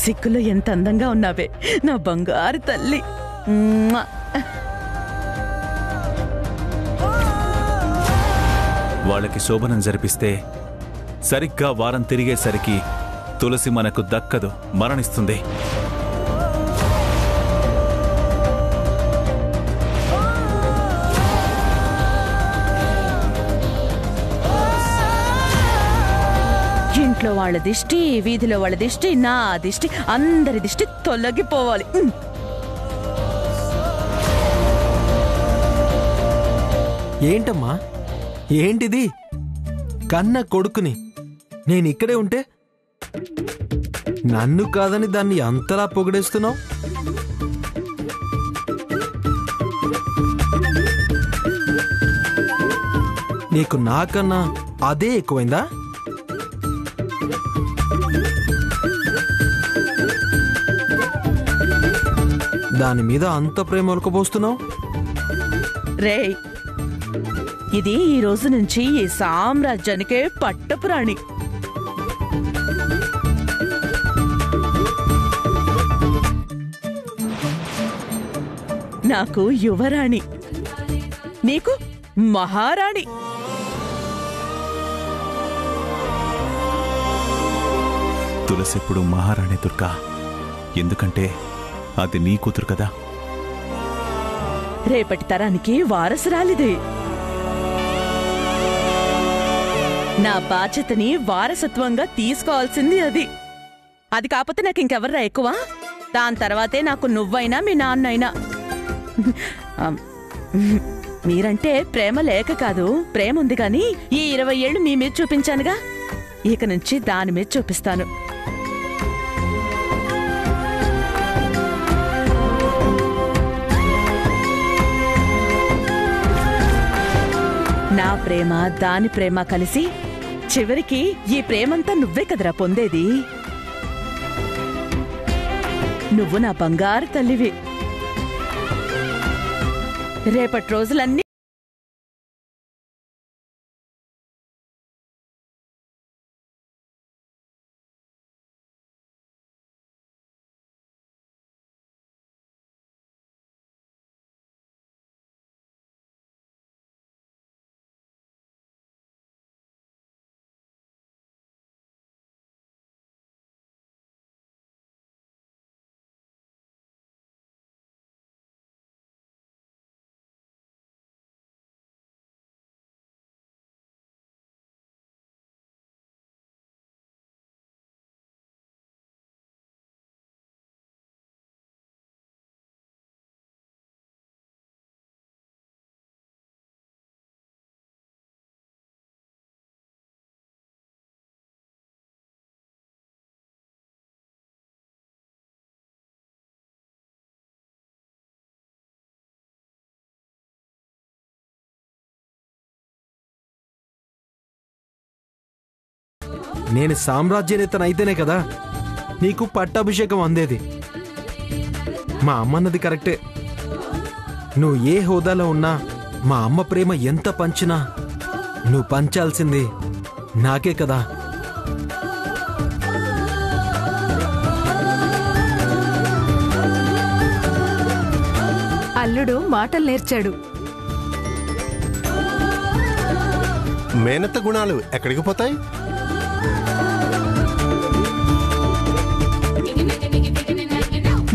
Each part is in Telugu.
సిక్కులో ఎంత అందంగా ఉన్నావే నా బంగారు తల్లి. వాళ్ళకి శోభనం జరిపిస్తే సరిగ్గా వారం తిరిగేసరికి తులసి మనకు దక్కదు, మరణిస్తుంది. ఇంట్లో వాళ్ళ దిష్టి, వీధిలో వాళ్ళ దిష్టి, నా దిష్టి, అందరి దిష్టి తొలగిపోవాలి. ఏంటమ్మా, ఏంటిది? కన్న కొడుకుని నేనిక్కడే ఉంటే నన్ను కాదని దాన్ని అంతలా పొగిడేస్తున్నావు. నీకు నాకన్నా అదే ఎక్కువైందా? దాని మీద అంత ప్రేమ ఒలకపోస్తున్నావు. రే, ఇది ఈ రోజు నుంచి ఈ సామ్రాజ్యానికే పట్టపురాణి. నాకు యువరాణి, నీకు మహారాణి. తులసిప్పుడు మహారాణి దుర్గా, ఎందుకంటే అది నీ కూతురు కదా. రేపటి తరానికి వారసురాలిది. నా బాధ్యతని వారసత్వంగా తీసుకోవాల్సింది అది. అది కాకపోతే నాకు ఇంకెవర్రా ఎక్కువ? దాని తర్వాతే నాకు నువ్వైనా మీ నాన్నైనా. మీరంటే ప్రేమ లేక కాదు, ప్రేమ ఉంది కానీ ఈ 20 ఏళ్ళు మీ మీద చూపించానుగా, ఇక నుంచి దాని మీద చూపిస్తాను. నా ప్రేమ దాని ప్రేమ కలిసి చివరికి ఈ ప్రేమంతా నువ్వే కదరా పొందేది. నువ్వు నా బంగారు తల్లివి. రేపటి రోజులన్నీ నేను సామ్రాజ్యనేతనైతేనే కదా నీకు పట్టాభిషేకం అందేది. మా అమ్మన్నది కరెక్టే. నువ్వు ఏ హోదాలో ఉన్నా, మా అమ్మ ప్రేమ ఎంత పంచినా నువ్వు పంచాల్సింది నాకే కదా. అల్లుడు మాటలు నేర్చాడు. మేనత్త గుణాలు ఎక్కడికి పోతాయి?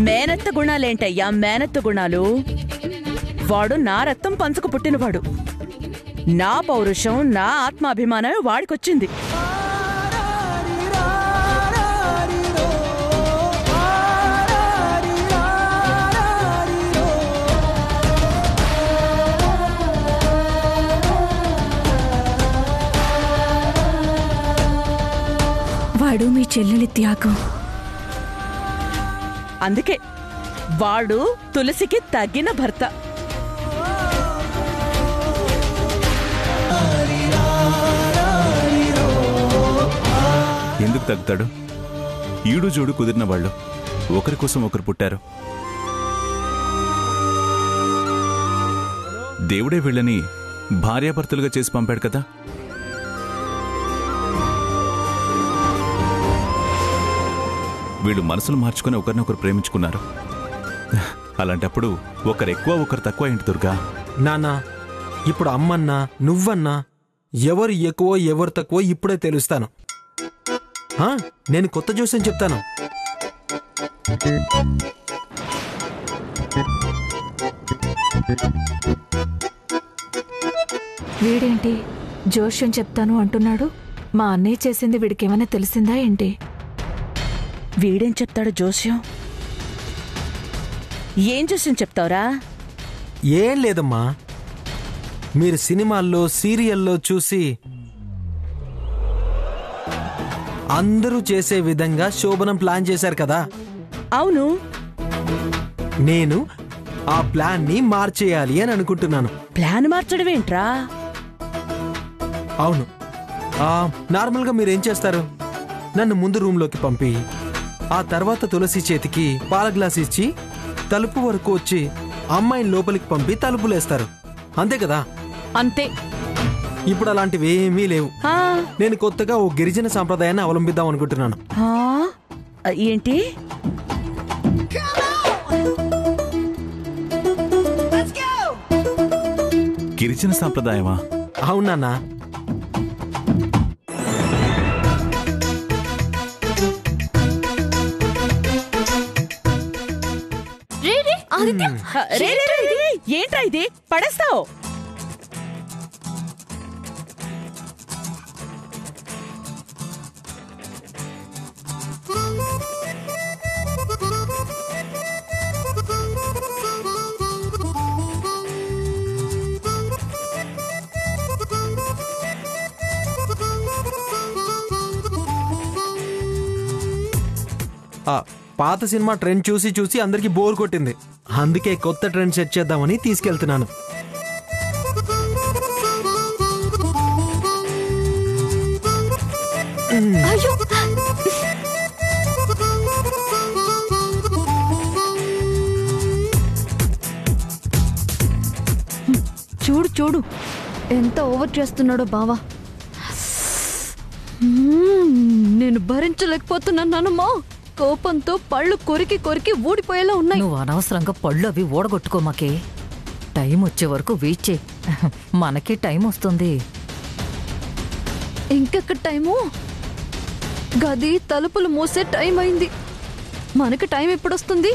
మేనత్త గుణాలేంటయ్యా మేనత్త గుణాలు? వాడు నా రక్తం పంచుకు పుట్టినవాడు. నా పౌరుషం, నా ఆత్మాభిమానం వాడికొచ్చింది. వాడు మీ చెల్లెలి త్యాగం. అందుకే వాడు తులసికి తగిన భర్త. ఎందుకు తగ్గుతాడు? ఈడు జోడు కుదిరిన వాళ్ళు ఒకరి కోసం ఒకరు పుట్టారు. దేవుడే వీళ్ళని భార్యాభర్తలుగా చేసి పంపాడు కదా. వీళ్ళు మనసులు మార్చుకుని ఒకరినొకరు ప్రేమించుకున్నారు. అలాంటప్పుడు ఒకరు ఎక్కువ ఒకరు తక్కువ ఏంటి దుర్గా? నాన్నా, ఇప్పుడు అమ్మన్నా నువ్వన్నా ఎవరు ఎక్కువ ఎవరు తక్కువ ఇప్పుడే తెలుస్తాను. నేను కొత్త జోస్యం చెప్తాను. వీడేంటి జోష్యం చెప్తాను అంటున్నాడు? మా అన్నయ్య చేసింది వీడికేమైనా తెలిసిందా ఏంటి? వీడేం చెప్తాడు జోస్యం? ఏం జోస్యం చెప్తావురా? ఏం లేదమ్మా, మీరు సినిమాల్లో సీరియల్లో చూసి అందరూ చేసే విధంగా శోభనం ప్లాన్ చేశారు కదా. అవును. నేను ఆ ప్లాన్ ని మార్చేయాలి అని అనుకుంటున్నాను. ప్లాన్ మార్చడం ఏంట్రా? అవును, నార్మల్గా మీరేం చేస్తారు? నన్ను ముందు రూమ్లోకి పంపి ఆ తర్వాత తులసి చేతికి పాల గ్లాస్ ఇచ్చి తలుపు వరకు వచ్చి అమ్మాయిని లోపలికి పంపి తలుపులేస్తారు, అంతే కదా? అంతే. ఇప్పుడు అలాంటివి ఏమీ లేవు. నేను కొత్తగా ఓ గిరిజన సాంప్రదాయాన్ని అవలంబిద్దాం అనుకుంటున్నాను. ఏంటి? గిరిజన సాంప్రదాయమా? అవునా? ఏంట్రా ఇది? పడేస్తావు. పాత సినిమా ట్రెండ్ చూసి చూసి అందరికి బోర్ కొట్టింది, అందుకే కొత్త ట్రెండ్ సెట్ చేద్దామని తీసుకెళ్తున్నాను. చూడు చూడు ఎంత ఓవర్ చేస్తున్నాడో బావా. నేను భరించలేకపోతున్నానమ్మా. కోపంతో పళ్ళు కొరికి కొరికి ఊడిపోయేలా ఉన్నాయి. నువ్వు అనవసరంగా పళ్ళు అవి ఊడగొట్టుకోమాకే. టైం వచ్చే వరకు వెయిట్ చేయి, మనకి టైం వస్తుంది. ఇంకెక్కడ టైము? గది తలుపులు మూసే టైం అయింది. మనకి టైం ఎప్పుడొస్తుంది?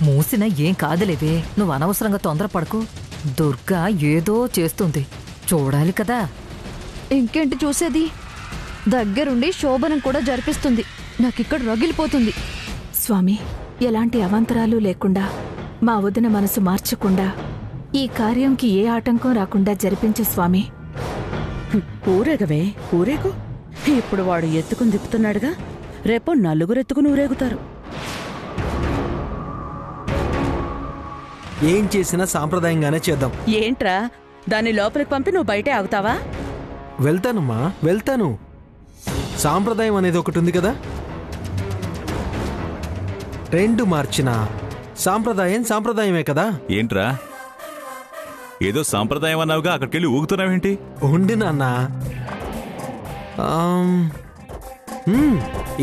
మూసినా ఏం కాదులేవే, నువ్వు అనవసరంగా తొందరపడకు. దుర్గా ఏదో చేస్తుంది, చూడాలి కదా. ఇంకేంటి చూసేది? దగ్గరుండి శోభనం కూడా జరిపిస్తుంది. నాకిక్కడ రగిలిపోతుంది. స్వామి, ఎలాంటి అవాంతరాలు లేకుండా, మా వదిన మనసు మార్చకుండా, ఈ కార్యంకి ఏ ఆటంకం రాకుండా జరిపించే స్వామి. ఊరేగవే, ఊరేగు. ఇప్పుడు వాడు ఎత్తుకుని తిప్పుతున్నాడుగా, రేపు నలుగురెత్తుకుని ఊరేగుతారు. ఏం చేసినా సాంప్రదాయంగానే చేద్దాం. ఏంట్రా, దాన్ని లోపలికి పంపి నువ్వు బయటే ఆగుతావా? వెళ్తానమ్మా, వెళ్తాను. సాంప్రదాయం అనేది ఒకటి ఉంది కదా, రెండు మార్చినా సాంప్రదాయం సాంప్రదాయమే కదా. ఏంట్రా, ఏదో సాంప్రదాయం అన్నావుగా, అక్కడికెళ్ళి ఊగుతున్నావేంటి? ఉండి నాన్న,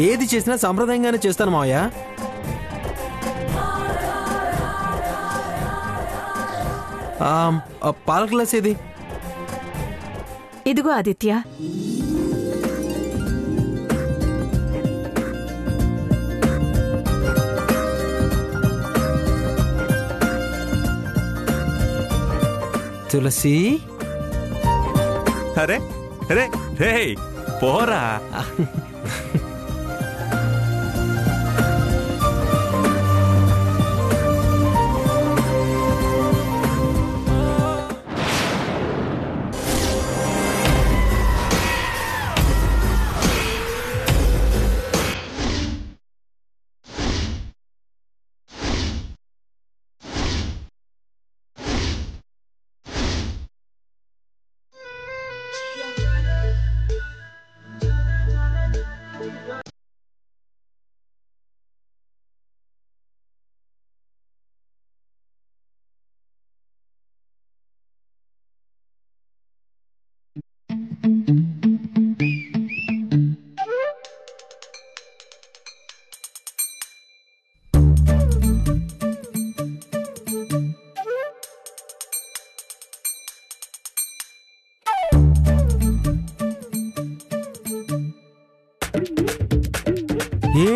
ఏది చేసినా సాంప్రదాయంగానే చేస్తాను మావయ్య. పాల గ్లాస్ ఏది? ఇదిగో ఆదిత్య. తులసి, అరే అరే రే పోరా.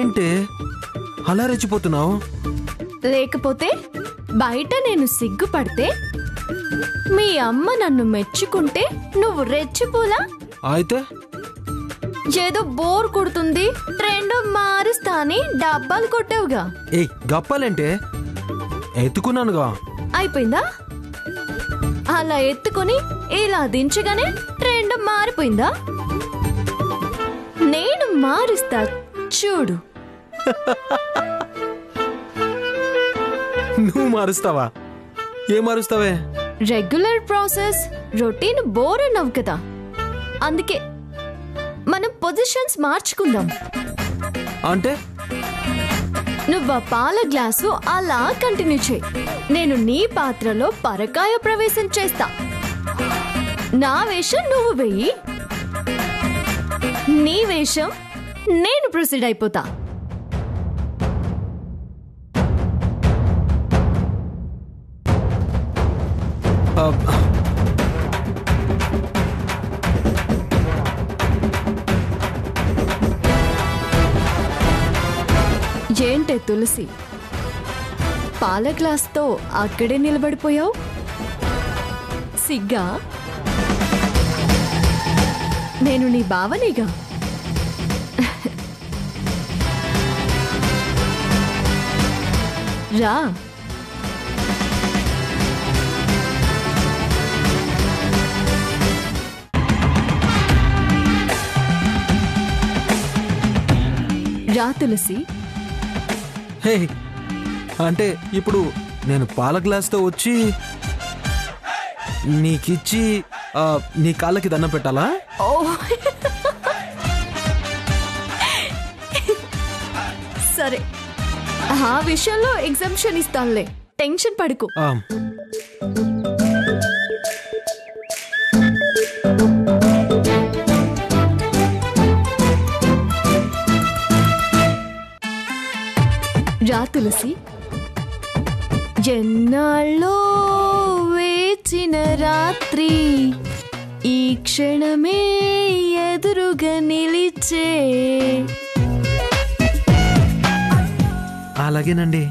ఏంటి అలా రెచ్చిపోతున్నావు? లేకపోతే బయట నేను సిగ్గుపడితే మీ అమ్మ నన్ను మెచ్చుకుంటే నువ్వు రెచ్చిపోలా? అయితే ఏదో బోర్ కొడుతుంది ట్రెండ్ మారుస్తా అని డబ్బాలు కొట్టావుగా. ఏయ్ గప్పాలంటే ఎత్తుకున్నానుగా. అయిపోయిందా? అలా ఎత్తుకొని ఇలా దించగానే ట్రెండ్ మారిపోయిందా? నేను మారుస్తా చూడు. నువ్వు మారుస్తావా? ఏం మారుస్తావే? రెగ్యులర్ ప్రాసెస్ రొటీన్ బోర్ అన్నావు కదా, అందుకే మనం పొజిషన్స్ మార్చుకుందాం. అంటే నువ్వు ఆ పాల గ్లాసు అలా కంటిన్యూ చేయి, నేను నీ పాత్రలో పరకాయ ప్రవేశం చేస్తా. నా వేషం నువ్వు వెయ్యి, నీ వేషం నేను ప్రొసీడ్ అయిపోతా. ఏంటే తులసి, పాల గ్లాస్తో అక్కడే నిలబడిపోయావు? సిగ్గా? నేను నీ బావనిగా. రా. రా తులసి. హే, అంటే ఇప్పుడు నేను పాల గ్లాస్తో వచ్చి నీకిచ్చి నీ కాళ్ళకి దండం పెట్టాలా? ఓ సరే, ఆ విషయంలో ఎగ్జామ్షన్ ఇస్తానులే, టెన్షన్ పడుకో. రా తులసి. ఎన్నాళ్ళో వేచిన రాత్రి ఈ క్షణమే ఎదురుగా నిలిచే. అలాగేనండి.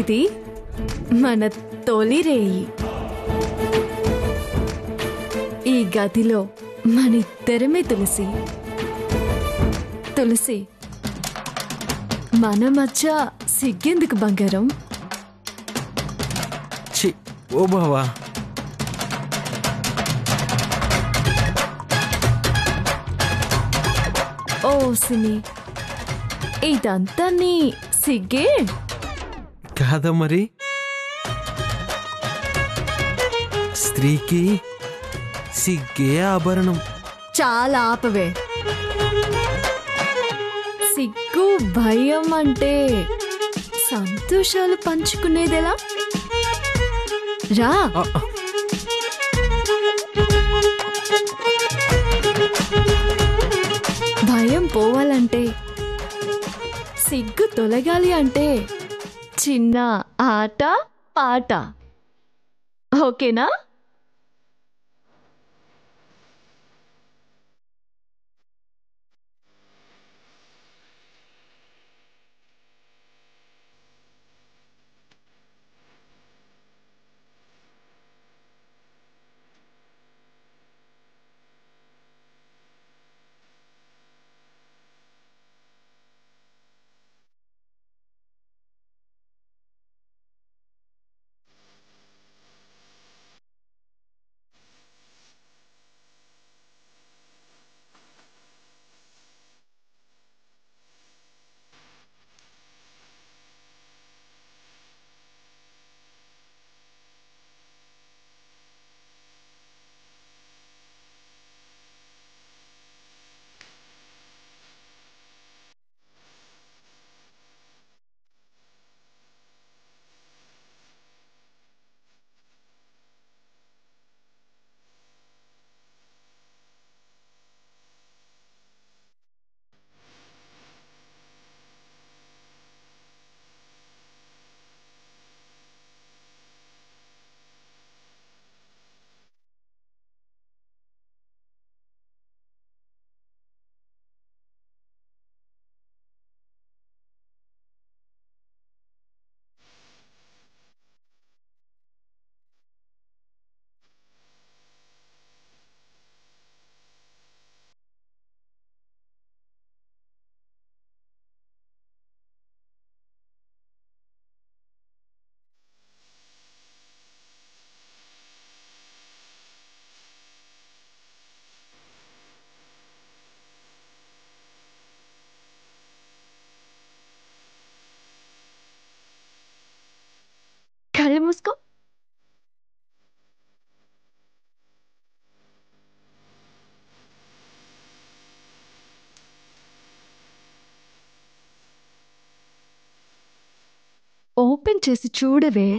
ఇది మన తొలి రేయి. ఈ గదిలో మనిద్దరమే తులసి. తులసి, మన మధ్య సిగ్గెందుకు బంగారం? ఛీ, ఓ బావా. ఓ సిని, ఇదంతా నీ సిగ్గే కాదా మరి? స్త్రీకి సిగ్గే ఆభరణం. చాలా ఆపవే. సిగ్గు భయం అంటే సంతోషాలు పంచుకునేదెలా? రా. భయం పోవాలంటే, సిగ్గు తొలగాలి అంటే చిన్న ఆట పాట. ఓకేనా? మూసుకో. ఓపెన్ చేసి చూడవే.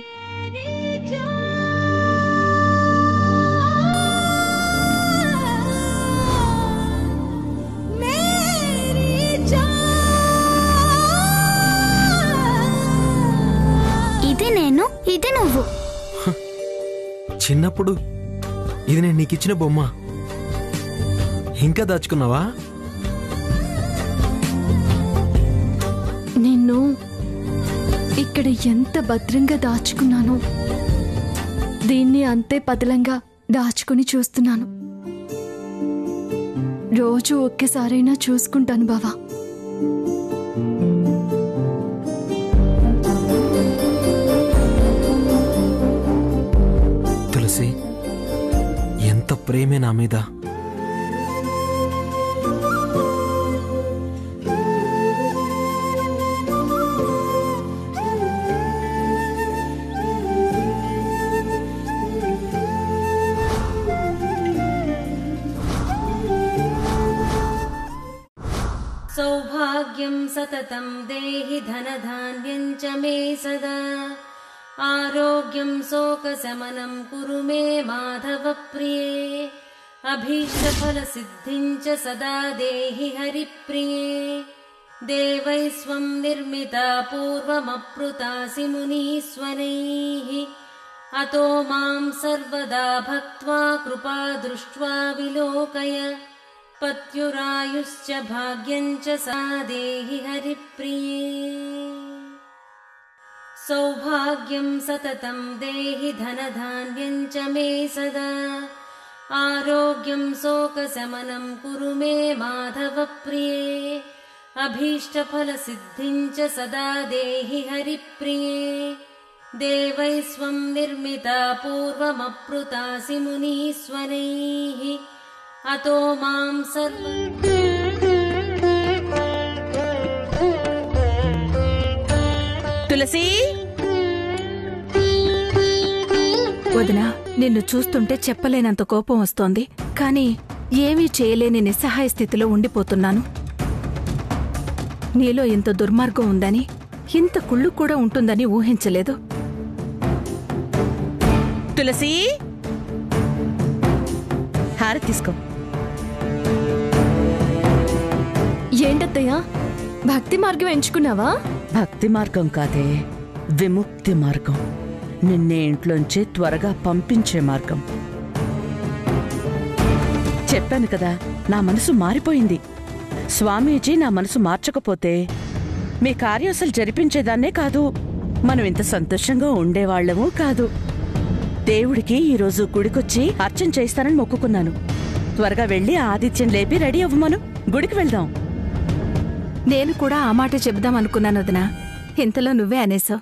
ఇది నేను, ఇది నువ్వు. చిన్నప్పుడు ఇది నేను నీకిచ్చిన బొమ్మ. ఇంకా దాచుకున్నావా? నిన్ను ఇక్కడ ఎంత భద్రంగా దాచుకున్నాను, దీన్ని అంతే పతలంగా దాచుకుని చూస్తున్నాను. రోజు ఒక్కసారైనా చూసుకుంటాను బావా. తులసి, ఎంత ప్రేమే నా మీద. सौभाग्यं सततं देहि धनधान्यं च मे सदा आरोग्यं शोकशमनं कुरु मे माधवप्रिये अभीष्टफलसिद्धिं च सदा देहि हरिप्रिये देवैः स्वं निर्मिता पूर्वमप्लुतासि मुनीश्वरैः अतो मां सर्वदा भक्त्वा कृपा दृष्ट्वा विलोकय पत्युरायुश्च भाग्यं च सा देहि हरिप्रिये सौभाग्यं सततं देहि धनधान्यं च मे सदा आरोग्यं शोकशमनं कुरु मे माधवप्रिये अभीष्टफलसिद्धिं च सदा देहि हरिप्रिये देवैः स्वं निर्मिता पूर्वमप्लुतासि मुनीश्वरैः अतो मां सर्व తులసి, వదినా, నిన్ను చూస్తుంటే చెప్పలేనంత కోపం వస్తోంది. కానీ ఏమీ చేయలేని నిస్సహాయ స్థితిలో ఉండిపోతున్నాను. నీలో ఇంత దుర్మార్గం ఉందని, ఇంత కుళ్ళు కూడా ఉంటుందని ఊహించలేదు. తులసి, హారతి తీసుకో. ఏంటత్తయ్యా, భక్తి మార్గం ఎంచుకున్నావా? భక్తి మార్గం కాదే, విముక్తి మార్గం. నిన్నే ఇంట్లోంచి త్వరగా పంపించే మార్గం. చెప్పాను కదా, నా మనసు మారిపోయింది. స్వామీజీ నా మనసు మార్చకపోతే మీ కార్యం అసలు జరిపించేదాన్నే కాదు, మనం ఇంత సంతోషంగా ఉండేవాళ్లమూ కాదు. దేవుడికి ఈరోజు గుడికొచ్చి అర్చన చేస్తానని మొక్కుకున్నాను. త్వరగా వెళ్ళి ఆదిత్యం లేపి రెడీ అవ్వమను, గుడికి వెళ్దాం. నేను కూడా ఆ మాట చెబుదాం అనుకున్నాను వదినా, ఇంతలో నువ్వే అనేసావు.